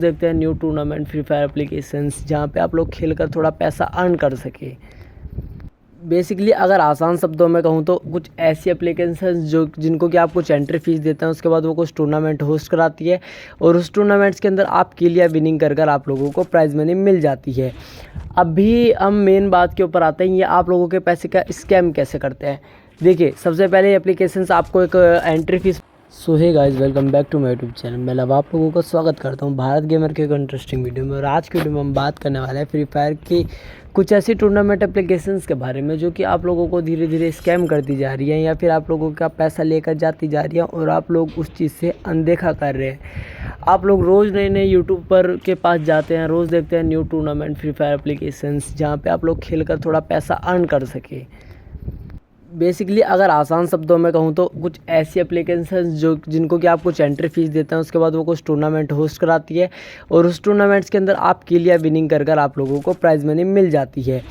देखते हैं new tournament free fire applications जहाँ पे आप लोग खेल कर थोड़ा पैसा अर्न कर सके। बेसिकली अगर आसान शब्दों में कहूँ तो कुछ ऐसी एप्लीकेशंस जो जिनको कि आप कुछ एंट्री फीस देते हैं, उसके बाद वो कुछ टूर्नामेंट होस्ट कराती है और उस टूर्नामेंट्स के अंदर आप किल या विनिंग कर आप लोगों को प्राइज़ मनी मिल जाती है। अभी हम मेन बात के ऊपर आते हैं, ये आप लोगों के पैसे का स्कैम कैसे करते हैं। देखिए, सबसे पहले एप्लीकेशंस आपको एक entry fees. So hey guys, welcome back to my YouTube channel. मैं अब आप लोगों का स्वागत करता हूं भारत गेमर के एक इंटरेस्टिंग वीडियो में। और आज की वीडियो में हम बात करने वाले हैं फ्री फायर की कुछ ऐसी टूर्नामेंट एप्लीकेशंस के बारे में जो कि आप लोगों को धीरे धीरे स्कैम करती जा रही है या फिर आप लोगों का पैसा लेकर जाती जा रही है और आप लोग उस चीज़ से अनदेखा कर रहे हैं। आप लोग रोज़ नए नए यूट्यूब पर के पास जाते हैं, रोज़ देखते हैं new tournament free fire applications जहाँ पर आप लोग खेल कर थोड़ा पैसा अर्न कर सके। बेसिकली अगर आसान शब्दों में कहूँ तो कुछ ऐसी एप्लीकेशंस जो जिनको कि आप कुछ एंट्री फीस देते हैं, उसके बाद वो कुछ टूर्नामेंट होस्ट कराती है और उस टूर्नामेंट्स के अंदर आप किल या विनिंग कर आप लोगों को प्राइज़ मनी मिल जाती है।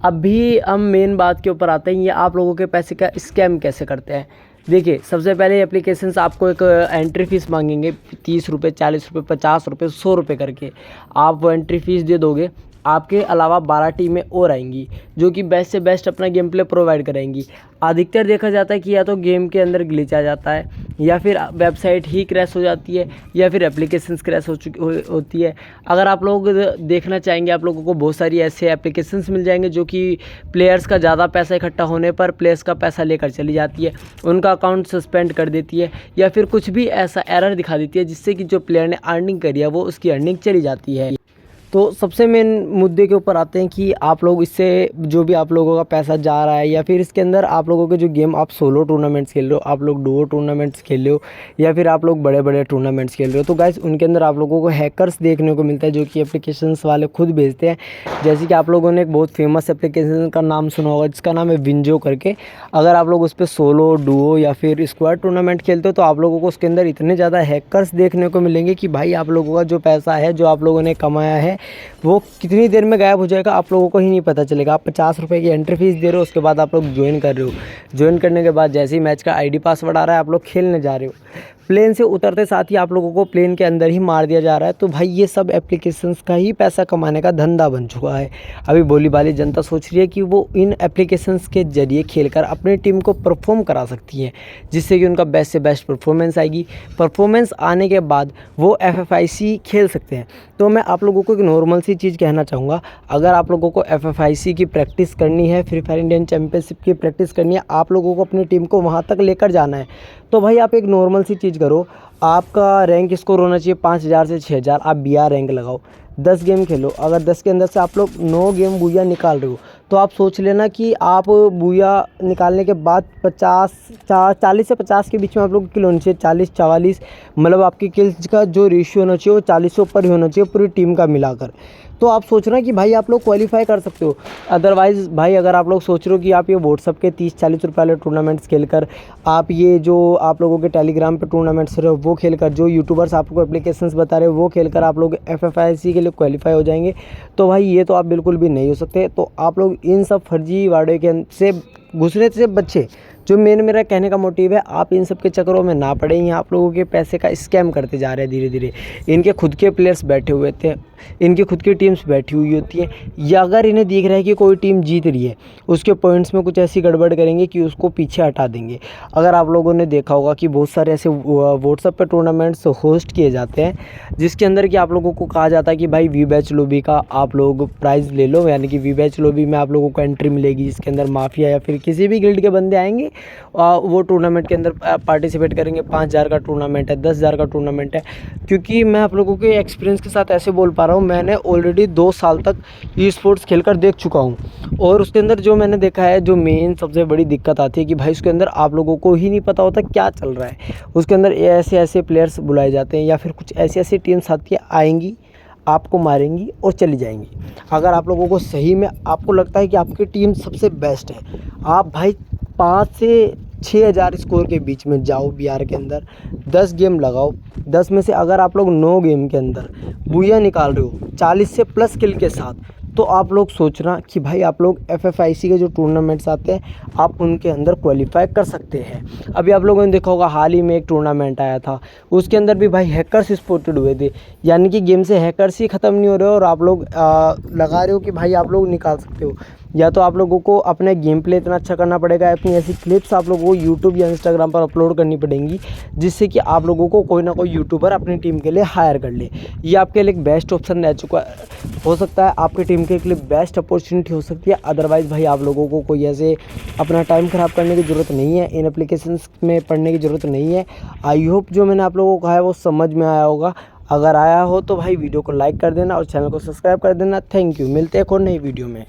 अभी हम मेन बात के ऊपर आते हैं, ये आप लोगों के पैसे का स्कैम कैसे करते हैं। देखिए, सबसे पहले एप्लीकेशंस आपको एक एंट्री फ़ीस मांगेंगे 30 रुपये, 40 रुपये, 50 रुपये, 100 रुपये करके। आप वो एंट्री फ़ीस दे दोगे, आपके अलावा 12 टीमें और आएंगी जो कि बेस्ट से बेस्ट अपना गेम प्ले प्रोवाइड कराएंगी। अधिकतर देखा जाता है कि या तो गेम के अंदर ग्लिच आ जाता है या फिर वेबसाइट ही क्रैश हो जाती है या फिर एप्लीकेशंस क्रैश होती है। अगर आप लोग देखना चाहेंगे, आप लोगों को बहुत सारी ऐसे एप्लीकेशंस मिल जाएंगे जो कि प्लेयर्स का ज़्यादा पैसा इकट्ठा होने पर प्लेयर्स का पैसा लेकर चली जाती है, उनका अकाउंट सस्पेंड कर देती है या फिर कुछ भी ऐसा एरर दिखा देती है जिससे कि जो प्लेयर ने अर्निंग करी है वो उसकी अर्निंग चली जाती है। तो सबसे मेन मुद्दे के ऊपर आते हैं कि आप लोग इससे जो भी आप लोगों का पैसा जा रहा है या फिर इसके अंदर आप लोगों के जो गेम आप सोलो टूर्नामेंट्स खेल रहे हो, आप लोग डुओ टूर्नामेंट्स खेल रहे हो या फिर आप लोग बड़े बड़े टूर्नामेंट्स खेल रहे हो, तो गाइस उनके अंदर आप लोगों को हैकर्स देखने को मिलता है जो कि एप्लीकेशंस वाले खुद भेजते हैं। जैसे कि आप लोगों ने एक बहुत फेमस एप्लीकेशन का नाम सुना होगा जिसका नाम है विंजो करके। अगर आप लोग उस पर सोलो, डुओ या फिर स्क्वाड टूर्नामेंट खेलते हो तो आप लोगों को उसके अंदर इतने ज़्यादा हैकर्स देखने को मिलेंगे कि भाई आप लोगों का जो पैसा है, जो आप लोगों ने कमाया है, वो कितनी देर में गायब हो जाएगा आप लोगों को ही नहीं पता चलेगा। आप 50 रुपये की एंट्री फीस दे रहे हो, उसके बाद आप लोग ज्वाइन कर रहे हो। ज्वाइन करने के बाद जैसे ही मैच का आईडी पासवर्ड आ रहा है, आप लोग खेलने जा रहे हो। प्लेन से उतरते साथ ही आप लोगों को प्लेन के अंदर ही मार दिया जा रहा है। तो भाई ये सब एप्लीकेशंस का ही पैसा कमाने का धंधा बन चुका है। अभी भोली भाली जनता सोच रही है कि वो इन एप्लीकेशंस के जरिए खेलकर अपनी टीम को परफॉर्म करा सकती है, जिससे कि उनका बेस्ट से बेस्ट परफॉर्मेंस आएगी। परफॉर्मेंस आने के बाद वो FFIC खेल सकते हैं। तो मैं आप लोगों को एक नॉर्मल सी चीज़ कहना चाहूँगा, अगर आप लोगों को FFIC की प्रैक्टिस करनी है, फ्री फायर इंडियन चैम्पियनशिप की प्रैक्टिस करनी है, आप लोगों को अपनी टीम को वहाँ तक लेकर जाना है, तो भाई आप एक नॉर्मल सी चीज़ करो। आपका रैंक स्कोर होना चाहिए 5000 से 6000। आप BR रैंक लगाओ, 10 गेम खेलो। अगर 10 के अंदर से आप लोग 9 गेम बूया निकाल रहे हो तो आप सोच लेना कि आप बूया निकालने के बाद 40 से 50 के बीच में आप लोग किल होनी चाहिए। 40-44 मतलब आपकी किल्स का जो रेशियो होना चाहिए वो 40 से ऊपर ही होना चाहिए पूरी टीम का मिलाकर। तो आप सोच रहे हैं कि भाई आप लोग क्वालिफाई कर सकते हो। अदरवाइज़ भाई अगर आप लोग सोच रहे हो कि आप ये व्हाट्सअप के 30-40 रुपये वाले टूर्नामेंट्स खेलकर, आप ये जो आप लोगों के टेलीग्राम पे टूर्नामेंट्स रहे हो वो खेलकर, जो यूट्यूबर्स आपको एप्लीकेशंस बता रहे हो वो खेलकर आप लोग FFIC के लिए क्वालिफाई हो जाएंगे, तो भाई ये तो आप बिल्कुल भी नहीं हो सकते। तो आप लोग इन सब फर्जीवाड़े के से घुसने से बच्चे, जो मेरा कहने का मोटिव है, आप इन सब के चक्करों में ना पड़े। यहाँ आप लोगों के पैसे का स्कैम करते जा रहे हैं धीरे धीरे। इनके खुद के प्लेयर्स बैठे हुए थे, इनकी खुद की टीम्स बैठी हुई होती हैं, या अगर इन्हें दिख रहा है कि कोई टीम जीत रही है, उसके पॉइंट्स में कुछ ऐसी गड़बड़ करेंगे कि उसको पीछे हटा देंगे। अगर आप लोगों ने देखा होगा कि बहुत सारे ऐसे व्हाट्सएप पर टूर्नामेंट्स होस्ट किए जाते हैं जिसके अंदर कि आप लोगों को कहा जाता है कि भाई वी बैच लॉबी का आप लोग प्राइज़ ले लो, यानी कि वी बैच लॉबी में आप लोगों को एंट्री मिलेगी जिसके अंदर माफिया या फिर किसी भी गिल्ड के बंदे आएंगे, वो टूर्नामेंट के अंदर पार्टिसिपेट करेंगे। 5000 का टूर्नामेंट है, 10,000 का टूर्नामेंट है। क्योंकि मैं आप लोगों के एक्सपीरियंस के साथ ऐसे बोल पा रहा हूँ, मैंने ऑलरेडी 2 साल तक ई स्पोर्ट्स खेलकर देख चुका हूँ और उसके अंदर जो मैंने देखा है, जो मेन सबसे बड़ी दिक्कत आती है कि भाई उसके अंदर आप लोगों को ही नहीं पता होता क्या चल रहा है। उसके अंदर ऐसे प्लेयर्स बुलाए जाते हैं या फिर कुछ ऐसी टीम्स आती है, आएंगी, आपको मारेंगी और चली जाएंगी। अगर आप लोगों को सही में आपको लगता है कि आपकी टीम सबसे बेस्ट है, आप भाई 5 से 6000 स्कोर के बीच में जाओ, BR के अंदर 10 गेम लगाओ। 10 में से अगर आप लोग 9 गेम के अंदर बूया निकाल रहे हो 40 से प्लस किल के साथ, तो आप लोग सोचना कि भाई आप लोग FFIC के जो टूर्नामेंट्स आते हैं आप उनके अंदर क्वालिफाई कर सकते हैं। अभी आप लोगों ने देखा होगा हाल ही में एक टूर्नामेंट आया था, उसके अंदर भी भाई हैकर्स स्पॉटेड हुए थे, यानी कि गेम से हैकर्स ही ख़त्म नहीं हो रहे हो और आप लोग लगा रहे हो कि भाई आप लोग निकाल सकते हो। या तो आप लोगों को अपने गेम प्ले इतना अच्छा करना पड़ेगा, अपनी ऐसी क्लिप्स आप लोगों को यूट्यूब या इंस्टाग्राम पर अपलोड करनी पड़ेंगी जिससे कि आप लोगों को कोई ना कोई यूट्यूबर अपनी टीम के लिए हायर कर ले। ये आपके लिए एक बेस्ट ऑप्शन रह चुका हो सकता है, आपकी टीम के लिए बेस्ट अपॉर्चुनिटी हो सकती है। अदरवाइज़ भाई आप लोगों को कोई ऐसे अपना टाइम ख़राब करने की ज़रूरत नहीं है, इन एप्लीकेशंस में पढ़ने की ज़रूरत नहीं है। आई होप जो मैंने आप लोगों को कहा है वो समझ में आया होगा। अगर आया हो तो भाई वीडियो को लाइक कर देना और चैनल को सब्सक्राइब कर देना। थैंक यू, मिलते हैं एक और नई वीडियो में।